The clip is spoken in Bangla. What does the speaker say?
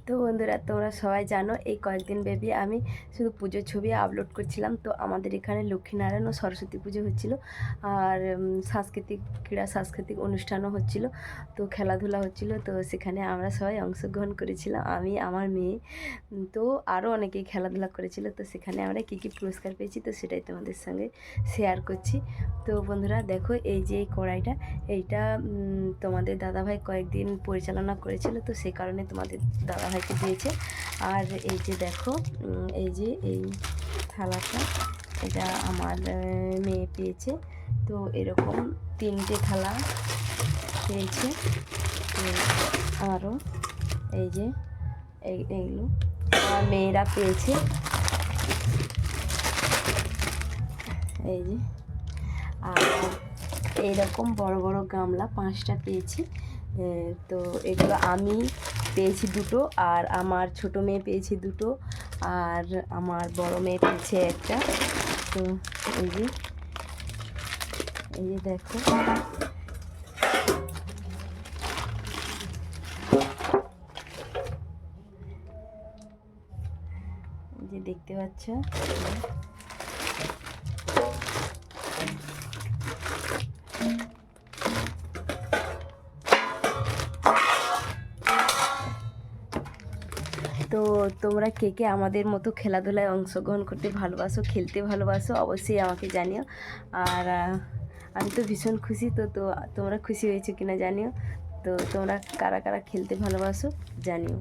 তো বন্ধুরা, তোমরা সবাই জানো এই কয়েকদিন ব্যাপী আমি শুধু পুজোর ছবি আপলোড করছিলাম। তো আমাদের এখানে লক্ষ্মীনারায়ণ ও সরস্বতী পুজো হচ্ছিল, আর সাংস্কৃতিক অনুষ্ঠানও হচ্ছিল। তো খেলাধুলা হচ্ছিল, তো সেখানে আমরা সবাই অংশগ্রহণ করেছিলাম, আমি আমার মেয়ে। তো আরও অনেকেই খেলাধুলা করেছিল। তো সেখানে আমরা কী কী পুরস্কার পেয়েছি তো সেটাই তোমাদের সঙ্গে শেয়ার করছি। তো বন্ধুরা দেখো, এই যে এই কড়াইটা, এইটা তোমাদের দাদাভাই কয়েকদিন পরিচালনা করেছিল, তো সেই কারণে তোমাদের দাদাভাইকে দিয়েছে। আর এই যে দেখো, এই যে এই থালাটা, এটা আমার মেয়ে পেয়েছে। তো এরকম 3টে থালা পেয়েছে। তো আরও এই যে এইগুলো আমার মেয়েরা পেয়েছে। এই যে আর এইরকম বড় বড় গামলা 5টা পেয়েছি। তো এগুলো আমি পেয়েছি 2টো, আর আমার ছোটো মেয়ে পেয়েছি 2টো, আর আমার বড় মেয়ে পেয়েছে 1টা। তো এই যে দেখো, এই যে দেখতে পাচ্ছ। তো তোমরা কে কে আমাদের মতো খেলাধুলায় অংশগ্রহণ করতে ভালোবাসো, খেলতে ভালোবাসো, অবশ্যই আমাকে জানিও। আর আমি তো ভীষণ খুশি। তো তোমরা খুশি হয়েছো কিনা জানিও। তো তোমরা কারা কারা খেলতে ভালোবাসো জানিও।